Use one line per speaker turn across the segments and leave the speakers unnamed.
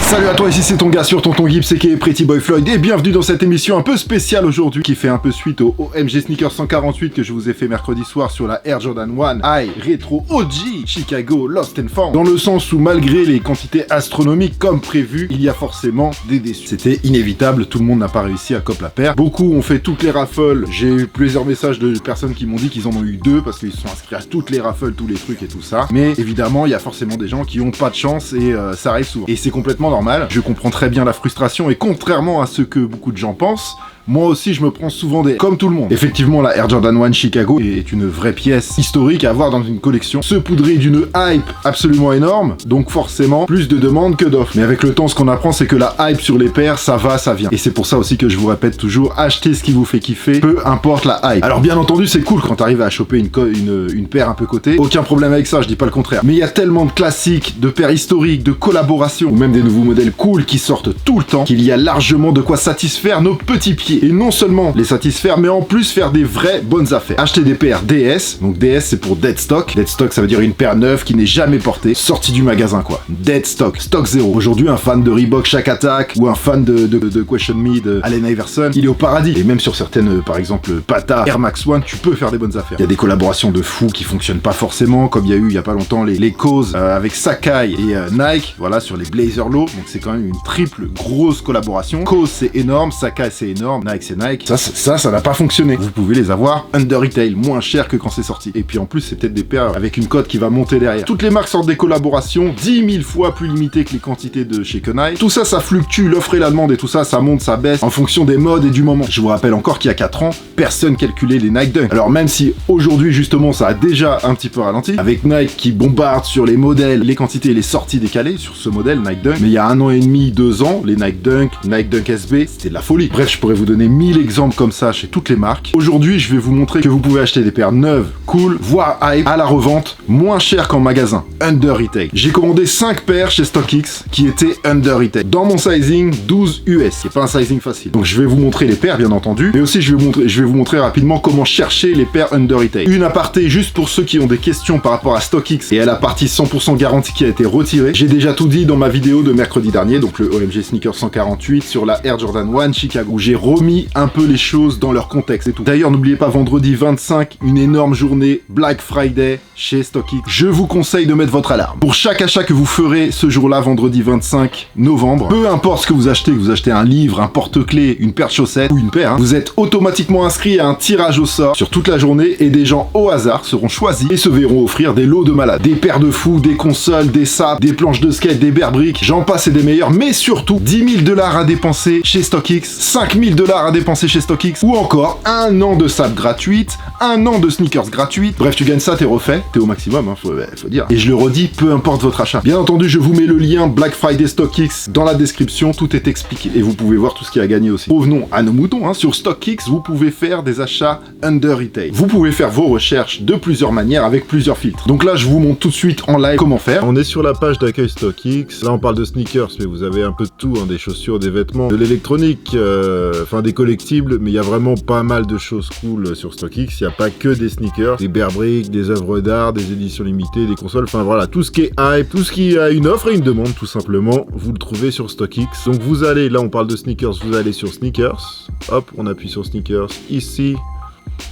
Salut à toi, ici c'est ton gars sur Tonton Gibbs aka Pretty Boy Floyd et bienvenue dans cette émission un peu spéciale aujourd'hui qui fait un peu suite au OMG Sneakers 148 que je vous ai fait mercredi soir sur la Air Jordan 1 High Retro OG Chicago Lost and Found, dans le sens où malgré les quantités astronomiques comme prévu, il y a forcément des déçus. C'était inévitable, tout le monde n'a pas réussi à cope la paire. Beaucoup ont fait toutes les raffles, j'ai eu plusieurs messages de personnes qui m'ont dit qu'ils en ont eu 2 parce qu'ils se sont inscrits à toutes les raffles, tous les trucs et tout ça. Mais évidemment, il y a forcément des gens qui ont pas de chance et ça arrive souvent. Et c'est complètement normal, je comprends très bien la frustration et contrairement à ce que beaucoup de gens pensent, moi aussi je me prends souvent des... comme tout le monde. Effectivement, la Air Jordan 1 Chicago est une vraie pièce historique à avoir dans une collection, saupoudrée d'une hype absolument énorme, donc forcément plus de demandes que d'offres. Mais avec le temps, ce qu'on apprend, c'est que la hype sur les paires, ça va, ça vient. Et c'est pour ça aussi que je vous répète toujours, achetez ce qui vous fait kiffer, peu importe la hype. Alors bien entendu, c'est cool quand t'arrives à choper une paire un peu cotée, aucun problème avec ça, je dis pas le contraire. Mais il y a tellement de classiques, de paires historiques, de collaborations, ou même des nouveaux modèles cool qui sortent tout le temps, qu'il y a largement de quoi satisfaire nos petits pieds. Et non seulement les satisfaire, mais en plus faire des vraies bonnes affaires. Acheter des paires DS, donc DS c'est pour Dead Stock. Dead Stock ça veut dire une paire neuve qui n'est jamais portée, sortie du magasin quoi. Dead Stock, stock zéro. Aujourd'hui un fan de Reebok Shaq Attack ou un fan de Question Me de Allen Iverson, il est au paradis. Et même sur certaines, par exemple Pata, Air Max One, tu peux faire des bonnes affaires. Il y a des collaborations de fous qui fonctionnent pas forcément, comme il y a eu il y a pas longtemps les causes avec Sacai et Nike, voilà, sur les Blazer Low. Donc c'est quand même une triple grosse collaboration. Cause c'est énorme, Sacai c'est énorme, Nike c'est Nike. Ça n'a pas fonctionné. Vous pouvez les avoir under retail, moins cher que quand c'est sorti. Et puis en plus, c'est peut-être des paires avec une cote qui va monter derrière. Toutes les marques sortent des collaborations 10 000 fois plus limitées que les quantités de chez Kenai. Tout ça, ça fluctue, l'offre et la demande et tout ça, ça monte, ça baisse en fonction des modes et du moment. Je vous rappelle encore qu'il y a 4 ans, personne calculait les Nike Dunk. Alors même si aujourd'hui, justement, ça a déjà un petit peu ralenti, avec Nike qui bombarde sur les modèles, les quantités et les sorties décalées sur ce modèle Nike Dunk, mais il y a 1 an et demi, 2 ans, les Nike Dunk SB, c'était de la folie. Bref, je pourrais vous donner 1000 exemples comme ça chez toutes les marques. Aujourd'hui, je vais vous montrer que vous pouvez acheter des paires neuves, cool, voire hype, à la revente, moins cher qu'en magasin, under retail. J'ai commandé 5 paires chez StockX qui étaient under retail. Dans mon sizing 12 US, c'est pas un sizing facile. Donc je vais vous montrer les paires, bien entendu, mais aussi je vais vous montrer rapidement comment chercher les paires under retail. Une aparté juste pour ceux qui ont des questions par rapport à StockX et à la partie 100% garantie qui a été retirée. J'ai déjà tout dit dans ma vidéo de mercredi dernier, donc le OMG Sneakers 148 sur la Air Jordan 1 Chicago, où j'ai remis un peu les choses dans leur contexte et tout. D'ailleurs, n'oubliez pas, vendredi 25, une énorme journée Black Friday chez StockX. Je vous conseille de mettre votre alarme. Pour chaque achat que vous ferez ce jour-là, vendredi 25 novembre, peu importe ce que vous achetez un livre, un porte-clés, une paire de chaussettes ou une paire, vous êtes automatiquement inscrit à un tirage au sort sur toute la journée et des gens au hasard seront choisis et se verront offrir des lots de malades. Des paires de fous, des consoles, des sapes, des planches de skate, des bear bricks, j'en passe et des meilleurs, mais surtout 10 000 $ à dépenser chez StockX, 5 000 $ à dépenser chez StockX, ou encore 1 an de sap gratuite, 1 an de sneakers gratuite. Bref, tu gagnes ça, t'es refait, t'es au maximum, faut dire. Et je le redis, peu importe votre achat. Bien entendu, je vous mets le lien Black Friday StockX dans la description, tout est expliqué. Et vous pouvez voir tout ce qu'il y a gagné aussi. Revenons à nos moutons, sur StockX, vous pouvez faire des achats under retail. Vous pouvez faire vos recherches de plusieurs manières, avec plusieurs filtres. Donc là, je vous montre tout de suite en live comment faire.
On est sur la page d'accueil StockX. Là, on parle de sneakers, mais vous avez un peu de tout, des chaussures, des vêtements, de l'électronique, des collectibles, mais il y a vraiment pas mal de choses cool sur StockX. Il n'y a pas que des sneakers, des bear bricks, des œuvres d'art, des éditions limitées, des consoles, tout ce qui est hype, tout ce qui a une offre et une demande, tout simplement, vous le trouvez sur StockX. Donc vous allez, là on parle de sneakers, vous allez sur sneakers, hop, on appuie sur sneakers, ici.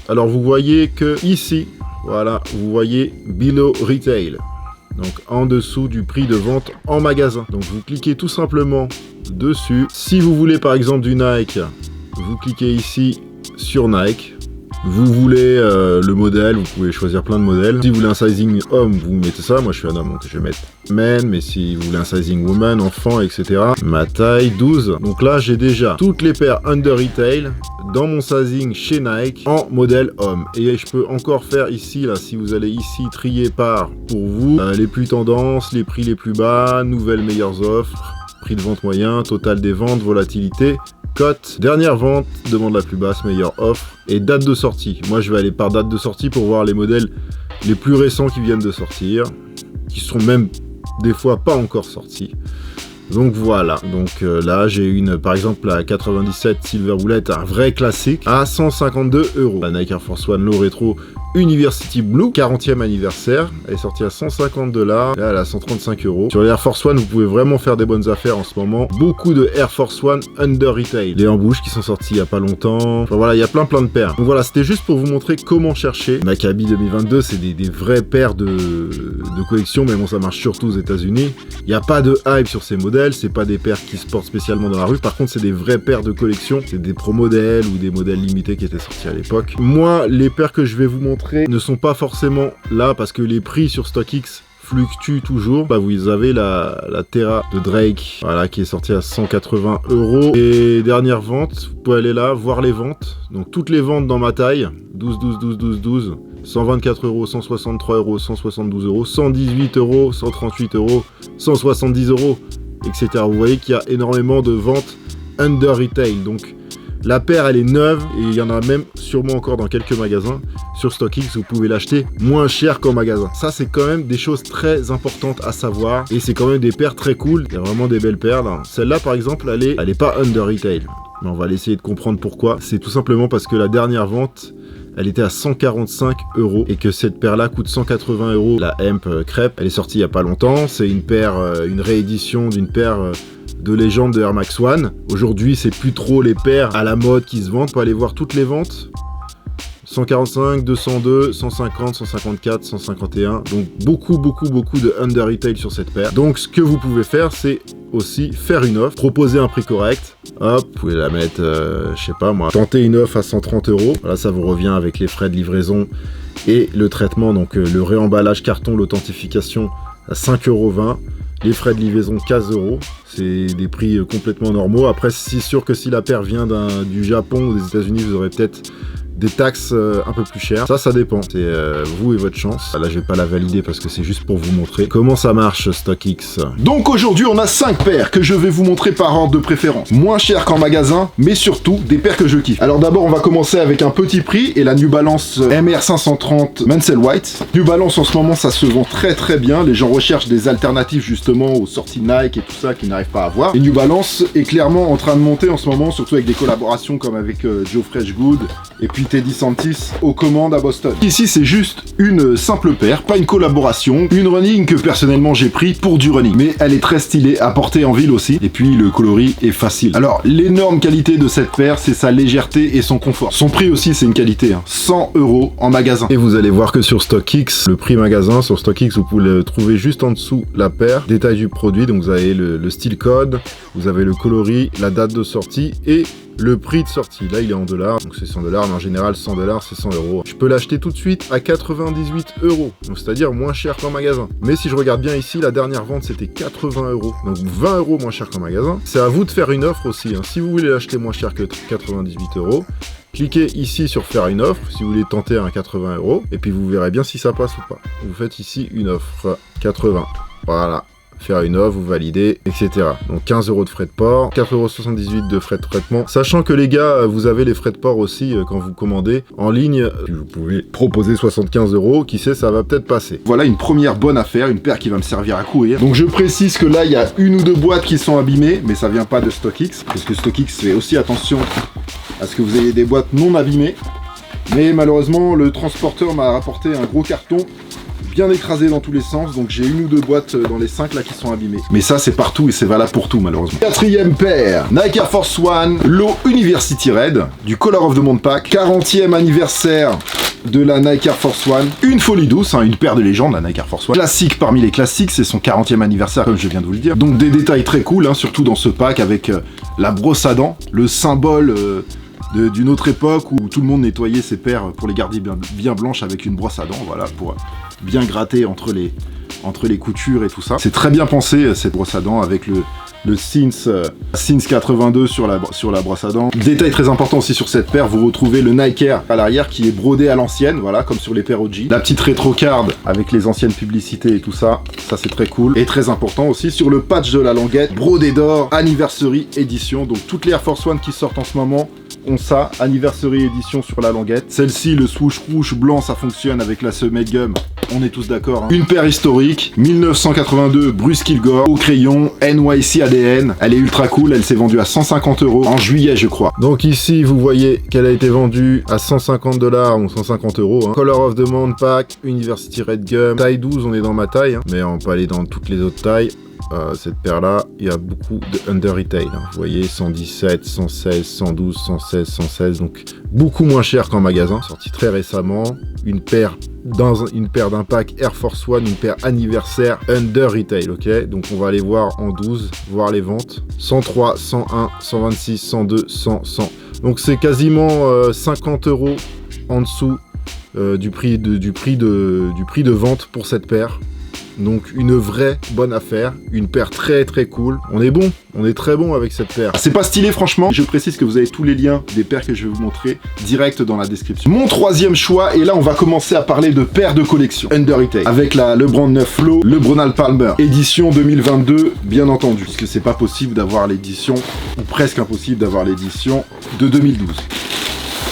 Alors vous voyez que ici, voilà, vous voyez below retail. Donc en dessous du prix de vente en magasin. Donc vous cliquez tout simplement dessus. Si vous voulez par exemple du Nike, vous cliquez ici sur Nike. Vous voulez le modèle, vous pouvez choisir plein de modèles. Si vous voulez un sizing homme, vous mettez ça. Moi je suis un homme donc je vais mettre men, mais si vous voulez un sizing woman, enfant, etc. Ma taille 12. Donc là j'ai déjà toutes les paires under retail dans mon sizing chez Nike en modèle homme. Et je peux encore faire ici, là, si vous allez ici trier par pour vous, les plus tendances, les prix les plus bas, nouvelles meilleures offres, prix de vente moyen, total des ventes, volatilité, cote, dernière vente, demande la plus basse, meilleure offre et date de sortie. Moi je vais aller par date de sortie pour voir les modèles les plus récents qui viennent de sortir, qui sont même des fois pas encore sortis. Donc voilà, donc là j'ai une par exemple la 97 Silver Bullet, un vrai classique à 152 €. La Nike Air Force One Low Retro University Blue, 40e anniversaire. Elle est sortie à 150 $. Là, elle est à 135 €. Sur les Air Force One, vous pouvez vraiment faire des bonnes affaires en ce moment. Beaucoup de Air Force One under retail. Les embouches qui sont sorties il y a pas longtemps. Enfin voilà, il y a plein de paires. Donc voilà, c'était juste pour vous montrer comment chercher. Maccabi 2022, c'est des vraies paires de collection, mais bon, ça marche surtout aux États-Unis. Il n'y a pas de hype sur ces modèles, c'est pas des paires qui se portent spécialement dans la rue. Par contre, c'est des vraies paires de collection. C'est des pro modèles ou des modèles limités qui étaient sortis à l'époque. Moi, les paires que je vais vous montrer ne sont pas forcément là parce que les prix sur StockX fluctue toujours. Bah, vous avez la Terra de Drake, voilà, qui est sortie à 180 €. Et dernière vente, vous pouvez aller là, voir les ventes. Donc toutes les ventes dans ma taille, 12, 12, 12, 12, 12, 124 €, 163 €, 172 €, 118 €, 138 €, 170 €, etc. Vous voyez qu'il y a énormément de ventes under retail. Donc la paire, elle est neuve et il y en a même sûrement encore dans quelques magasins. Sur StockX, vous pouvez l'acheter moins cher qu'en magasin. Ça, c'est quand même des choses très importantes à savoir et c'est quand même des paires très cool. Il y a vraiment des belles paires là. Celle-là, par exemple, elle est pas under retail. Mais on va essayer de comprendre pourquoi. C'est tout simplement parce que la dernière vente, elle était à 145 € et que cette paire-là coûte 180 €. La Hemp Crêpe, elle est sortie il y a pas longtemps. C'est une paire, une réédition d'une paire de légende de Air Max One. Aujourd'hui, c'est plus trop les paires à la mode qui se vendent. On peut aller voir toutes les ventes. 145, 202, 150, 154, 151. Donc beaucoup de under retail sur cette paire. Donc ce que vous pouvez faire, c'est aussi faire une offre, proposer un prix correct. Hop, vous pouvez la mettre, je sais pas moi, tenter une offre à 130 €. Voilà, ça vous revient avec les frais de livraison et le traitement. Donc le réemballage carton, l'authentification à 5,20 €. Les frais de livraison 15 €, c'est des prix complètement normaux. Après, c'est sûr que si la paire vient du Japon ou des États-Unis, vous aurez peut-être des taxes un peu plus chères. Ça dépend. C'est vous et votre chance. Là, je vais pas la valider parce que c'est juste pour vous montrer comment ça marche StockX.
Donc aujourd'hui, on a 5 paires que je vais vous montrer par ordre de préférence. Moins cher qu'en magasin, mais surtout des paires que je kiffe. Alors d'abord, on va commencer avec un petit prix et la New Balance MR530 Mansell White. New Balance en ce moment, ça se vend très bien. Les gens recherchent des alternatives justement aux sorties Nike et tout ça qu'ils n'arrivent pas à avoir. Et New Balance est clairement en train de monter en ce moment, surtout avec des collaborations comme avec Joe Freshgood et puis Teddy Santis aux commandes à Boston. Ici, c'est juste une simple paire, pas une collaboration, une running que personnellement j'ai pris pour du running. Mais elle est très stylée à porter en ville aussi. Et puis le coloris est facile. Alors, l'énorme qualité de cette paire, c'est sa légèreté et son confort. Son prix aussi, c'est une qualité, hein. 100 € en magasin.
Et vous allez voir que sur StockX, le prix magasin, sur StockX, vous pouvez le trouver juste en dessous la paire. Détail du produit, donc vous avez le style code, vous avez le coloris, la date de sortie et le prix de sortie. Là, il est en dollars, donc c'est 100 $, mais en général, 100 $, c'est 100 €. Je peux l'acheter tout de suite à 98 €, donc c'est-à-dire moins cher qu'en magasin. Mais si je regarde bien ici, la dernière vente, c'était 80 €, donc 20 € moins cher qu'en magasin. C'est à vous de faire une offre aussi, hein. Si vous voulez l'acheter moins cher que 98 €, cliquez ici sur faire une offre, si vous voulez tenter un 80 €, et puis vous verrez bien si ça passe ou pas. Vous faites ici une offre, 80, voilà. Faire une offre, vous validez, etc. Donc 15 € de frais de port, 4,78 € de frais de traitement. Sachant que les gars, vous avez les frais de port aussi quand vous commandez en ligne. Vous pouvez proposer 75 €, qui sait, ça va peut-être passer.
Voilà une première bonne affaire, une paire qui va me servir à courir. Donc je précise que là, il y a une ou deux boîtes qui sont abîmées, mais ça vient pas de StockX, parce que StockX fait aussi attention à ce que vous ayez des boîtes non abîmées. Mais malheureusement, le transporteur m'a rapporté un gros carton bien écrasé dans tous les sens, donc j'ai une ou deux boîtes dans les 5 là qui sont abîmées. Mais ça, c'est partout et c'est valable pour tout, malheureusement. Quatrième paire, Nike Air Force One Low University Red, du Color of the Month Pack, 40e anniversaire de la Nike Air Force One. Une folie douce, hein, une paire de légende, la Nike Air Force One. Classique parmi les classiques, c'est son 40e anniversaire, comme je viens de vous le dire. Donc des détails très cool, hein, surtout dans ce pack avec la brosse à dents, le symbole d'une autre époque où tout le monde nettoyait ses paires pour les garder bien blanches avec une brosse à dents, voilà, pour bien gratter entre les coutures et tout ça. C'est très bien pensé, cette brosse à dents, avec le Sins 82 sur la brosse à dents. Détail très important aussi sur cette paire, vous retrouvez le Nike Air à l'arrière qui est brodé à l'ancienne, voilà, comme sur les paires OG. La petite rétro card avec les anciennes publicités et tout ça, ça c'est très cool. Et très important aussi, sur le patch de la languette, brodé d'or, Anniversary Edition. Donc toutes les Air Force One qui sortent en ce moment, ont ça, Anniversary Edition sur la languette. Celle-ci, le swoosh rouge blanc, ça fonctionne avec la semelle gum. On est tous d'accord. Hein. Une paire historique, 1982, Bruce Kilgore, au crayon, NYC ADN. Elle est ultra cool, elle s'est vendue à 150 € en juillet, je crois.
Donc ici, vous voyez qu'elle a été vendue à 150 $, ou 150 €. Hein. Color of the Month Pack, University Red Gum, taille 12, on est dans ma taille, hein. Mais on peut aller dans toutes les autres tailles. Cette paire-là, il y a beaucoup de under retail. Hein. Vous voyez, 117, 116, 112, 116, 116. Donc, beaucoup moins cher qu'en magasin. Sorti très récemment. Une paire d'un pack Air Force One, une paire anniversaire under retail. Ok, donc on va aller voir en 12, voir les ventes. 103, 101, 126, 102, 100, 100. Donc, c'est quasiment 50 € en dessous du prix de vente pour cette paire. Donc une vraie bonne affaire, une paire très très cool. On est bon, on est très bon avec cette paire.
C'est pas stylé franchement, je précise que vous avez tous les liens des paires que je vais vous montrer direct dans la description. Mon troisième choix, et là on va commencer à parler de paires de collection under retail avec la LeBron 9 Flow, le Bronald Palmer, édition 2022 bien entendu, puisque c'est pas possible d'avoir l'édition, ou presque impossible d'avoir l'édition de 2012.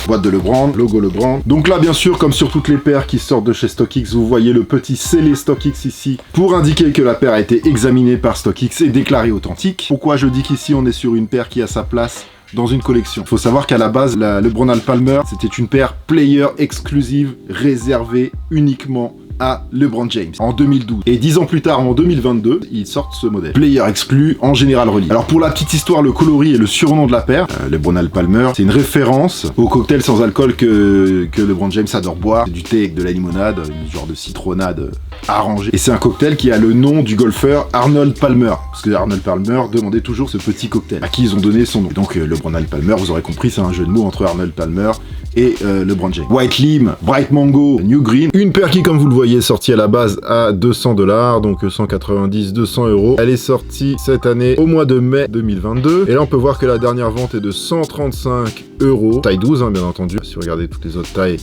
Boîte de LeBron, logo LeBron. Donc là, bien sûr, comme sur toutes les paires qui sortent de chez StockX, vous voyez le petit scellé StockX ici pour indiquer que la paire a été examinée par StockX et déclarée authentique. Pourquoi je dis qu'ici on est sur une paire qui a sa place dans une collection? Il faut savoir qu'à la base, le Bronald Palmer, c'était une paire player exclusive réservée uniquement à LeBron James en 2012. Et 10 ans plus tard, en 2022, ils sortent ce modèle. Player exclu en General Release. Alors pour la petite histoire, le coloris et le surnom de la paire, le Bronald Palmer, c'est une référence au cocktail sans alcool que LeBron James adore boire. C'est du thé avec de la limonade, une genre de citronnade arrangée. Et c'est un cocktail qui a le nom du golfeur Arnold Palmer. Parce que Arnold Palmer demandait toujours ce petit cocktail, à qui ils ont donné son nom. Et donc le Bronald Palmer, vous aurez compris, c'est un jeu de mots entre Arnold Palmer et LeBron James. White Lime, Bright Mango, New Green.
Une paire qui, comme vous le voyez, est sortie à la base à 200 $, donc 190, 200 €. Elle est sortie cette année au mois de mai 2022. Et là, on peut voir que la dernière vente est de 135 €. Taille 12, hein, bien entendu. Si vous regardez toutes les autres tailles,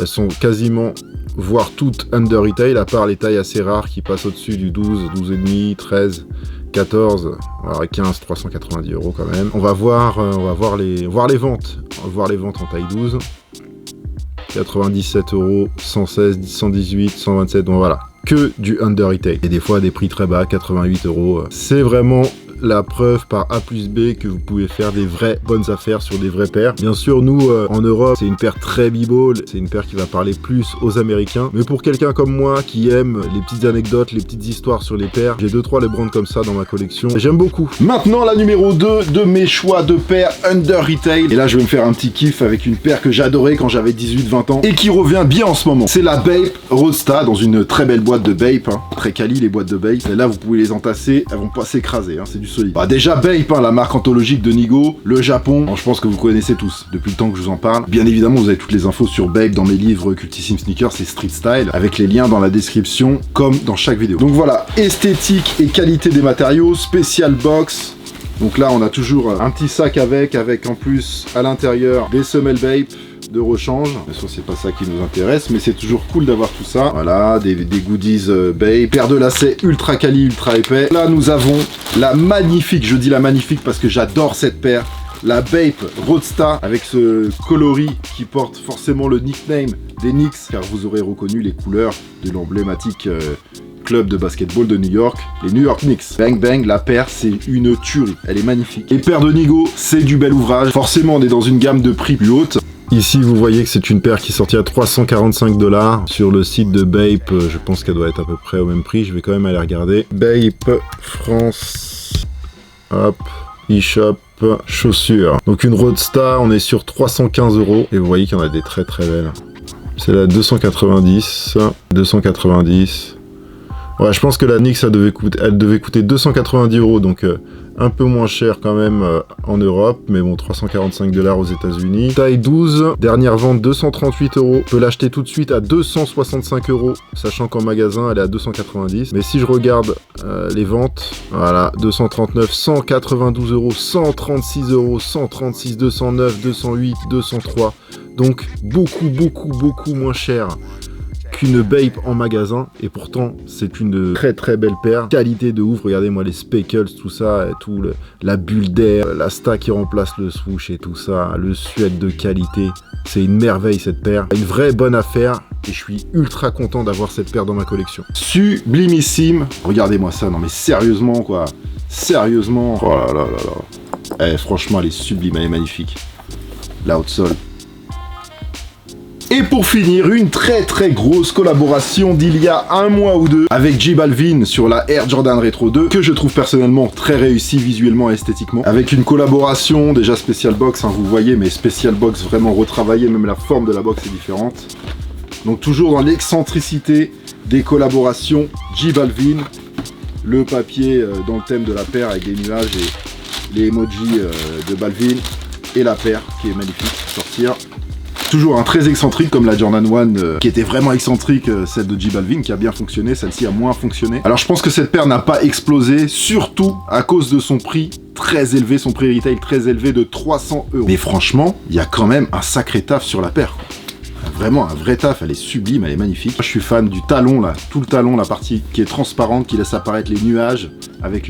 elles sont quasiment, voire toutes under retail, à part les tailles assez rares qui passent au-dessus du 12, 12,5, 13... 14, alors 15, 390 € quand même. On va voir les ventes. On va voir les ventes en taille 12. 97 €, 116, 118, 127, donc voilà. Que du under retail. Et des fois à des prix très bas, 88 €. C'est vraiment la preuve par A plus B que vous pouvez faire des vraies bonnes affaires sur des vraies paires. Bien sûr, nous, en Europe, c'est une paire très b-ball, c'est une paire qui va parler plus aux Américains. Mais pour quelqu'un comme moi, qui aime les petites anecdotes, les petites histoires sur les paires, j'ai 2-3 LeBron comme ça dans ma collection. Et j'aime beaucoup.
Maintenant, la numéro 2 de mes choix de paires under retail. Et là, je vais me faire un petit kiff avec une paire que j'adorais quand j'avais 18-20 ans et qui revient bien en ce moment. C'est la Bape Roadster dans une très belle boîte de Bape. Hein. Très quali les boîtes de Bape. Et là, vous pouvez les entasser, elles vont pas s'écraser. Hein. C'est du solide. Bah, déjà Bape, hein, la marque anthologique de Nigo, le Japon, bon, je pense que vous connaissez tous depuis le temps que je vous en parle. Bien évidemment, vous avez toutes les infos sur Bape dans mes livres Cultissime Sneakers et Street Style, avec les liens dans la description, comme dans chaque vidéo. Donc voilà, esthétique et qualité des matériaux, spécial box. Donc là, on a toujours un petit sac avec en plus à l'intérieur des semelles Bape de rechange. Bien sûr, c'est pas ça qui nous intéresse, mais c'est toujours cool d'avoir tout ça. Voilà, des goodies Bape, paire de lacets ultra quali, ultra épais. Là, nous avons la magnifique, je dis la magnifique parce que j'adore cette paire, la Bape Roadster avec ce coloris qui porte forcément le nickname des Knicks, car vous aurez reconnu les couleurs de l'emblématique club de basketball de New York, les New York Knicks. Bang bang, la paire c'est une tuerie, elle est magnifique. Les paires de Nigo, c'est du bel ouvrage. Forcément, on est dans une gamme de prix plus haute.
Ici, vous voyez que c'est une paire qui est sortie à 345 $. Sur le site de Bape, je pense qu'elle doit être à peu près au même prix. Je vais quand même aller regarder. Bape France. Hop. eShop. Chaussures. Donc une Roadster, on est sur 315 €. Et vous voyez qu'il y en a des très très belles. C'est la 290. 290. Ouais, je pense que la Knicks, elle devait coûter 290 €. Donc un peu moins cher quand même en Europe, mais bon, 345 $ aux États-Unis. Taille 12, dernière vente 238 €. On peut l'acheter tout de suite à 265 €, sachant qu'en magasin elle est à 290. Mais si je regarde les ventes, voilà, 239, 192 €, 136 €, 136, 209, 208, 203. Donc beaucoup moins cher qu'une Bape en magasin, et pourtant c'est une très très belle paire, qualité de ouf. Regardez-moi les speckles, tout ça, et tout la bulle d'air, la sta qui remplace le swoosh et tout ça, le suède de qualité. C'est une merveille cette paire, une vraie bonne affaire, et je suis ultra content d'avoir cette paire dans ma collection.
Sublimissime. Regardez-moi ça, non mais sérieusement quoi. Sérieusement. Oh là là là là. Eh, franchement elle est sublime, elle est magnifique. La outsole. Et pour finir, une très très grosse collaboration d'il y a un mois ou deux avec J Balvin sur la Air Jordan Retro 2, que je trouve personnellement très réussi visuellement et esthétiquement. Avec une collaboration, déjà Special Box, hein, vous voyez, mais Special Box vraiment retravaillée, même la forme de la box est différente. Donc toujours dans l'excentricité des collaborations, J Balvin, le papier dans le thème de la paire avec des nuages et les emojis de Balvin, et la paire qui est magnifique à sortir. Toujours un très excentrique comme la Jordan 1 qui était vraiment excentrique, celle de J Balvin qui a bien fonctionné, celle-ci a moins fonctionné. Alors je pense que cette paire n'a pas explosé, surtout à cause de son prix très élevé, son prix retail très élevé de 300 €. Mais franchement, il y a quand même un sacré taf sur la paire. Vraiment un vrai taf, elle est sublime, elle est magnifique. Je suis fan du talon là, tout le talon, la partie qui est transparente, qui laisse apparaître les nuages avec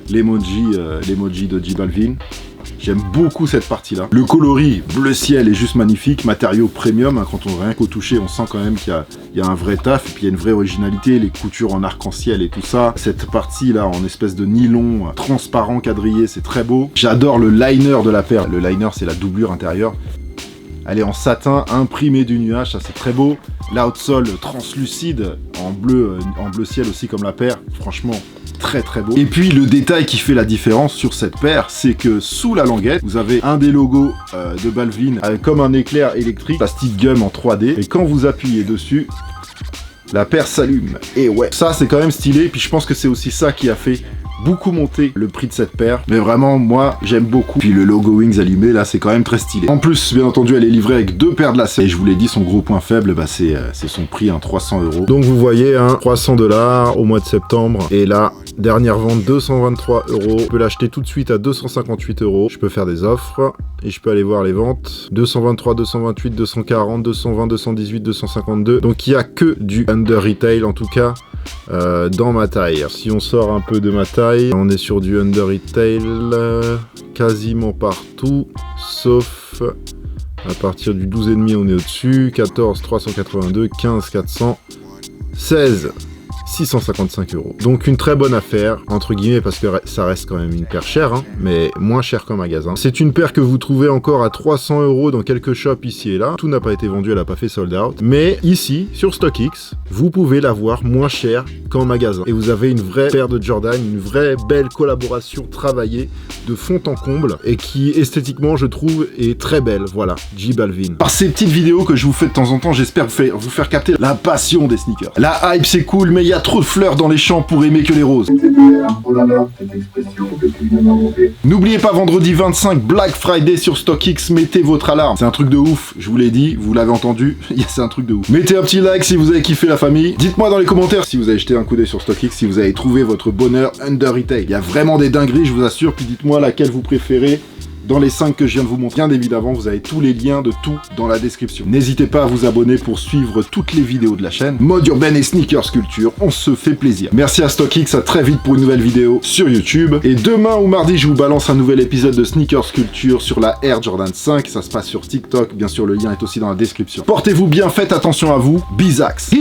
l'emoji de J Balvin. J'aime beaucoup cette partie-là. Le coloris bleu ciel est juste magnifique, matériau premium, hein, quand on rien qu'au toucher, on sent quand même qu'il y a un vrai taf, et puis il y a une vraie originalité, les coutures en arc-en-ciel et tout ça. Cette partie-là, en espèce de nylon transparent quadrillé, c'est très beau. J'adore le liner de la paire. Le liner, c'est la doublure intérieure. Elle est en satin, imprimée du nuage, ça c'est très beau. L'outsole translucide, en bleu ciel aussi comme la paire, franchement très très beau. Et puis le détail qui fait la différence sur cette paire, c'est que sous la languette, vous avez un des logos de Balvin comme un éclair électrique, plastique gum en 3D, et quand vous appuyez dessus, la paire s'allume. Et ouais, ça c'est quand même stylé, puis je pense que c'est aussi ça qui a fait beaucoup monter le prix de cette paire, mais vraiment moi j'aime beaucoup. Puis le logo Wings allumé là, c'est quand même très stylé. En plus bien entendu elle est livrée avec 2 paires de lacets, et je vous l'ai dit, son gros point faible bah, c'est son prix, 300 €.
Donc vous voyez, 300 $ au mois de septembre, et là dernière vente 223 €. Je peux l'acheter tout de suite à 258 €. Je peux faire des offres et je peux aller voir les ventes. 223, 228, 240, 220, 218, 252. Donc il n'y a que du under retail en tout cas dans ma taille. Si on sort un peu de ma taille, on est sur du under retail quasiment partout, sauf à partir du 12,5 on est au-dessus, 14 382, 15 400, 16 655 €. Donc une très bonne affaire, entre guillemets, parce que ça reste quand même une paire chère, hein, mais moins chère qu'en magasin. C'est une paire que vous trouvez encore à 300 € dans quelques shops ici et là. Tout n'a pas été vendu, elle n'a pas fait sold out. Mais ici, sur StockX, vous pouvez l'avoir moins cher qu'en magasin. Et vous avez une vraie paire de Jordan, une vraie belle collaboration travaillée de fond en comble, et qui esthétiquement, je trouve, est très belle. Voilà, J Balvin.
Par ces petites vidéos que je vous fais de temps en temps, j'espère vous faire capter la passion des sneakers. La hype c'est cool, mais il y a trop de fleurs dans les champs pour aimer que les roses. N'oubliez pas, vendredi 25, Black Friday sur StockX, mettez votre alarme. C'est un truc de ouf, je vous l'ai dit, vous l'avez entendu, c'est un truc de ouf. Mettez un petit like si vous avez kiffé la famille. Dites-moi dans les commentaires si vous avez jeté un coup d'œil sur StockX, si vous avez trouvé votre bonheur under retail. Il y a vraiment des dingueries, je vous assure, puis dites-moi laquelle vous préférez. Dans les 5 que je viens de vous montrer, bien évidemment, vous avez tous les liens de tout dans la description. N'hésitez pas à vous abonner pour suivre toutes les vidéos de la chaîne. Mode urbaine et sneakers culture, on se fait plaisir. Merci à StockX, à très vite pour une nouvelle vidéo sur YouTube. Et demain ou mardi, je vous balance un nouvel épisode de Sneakers Culture sur la Air Jordan 5. Ça se passe sur TikTok, bien sûr, le lien est aussi dans la description. Portez-vous bien, faites attention à vous. Bisax.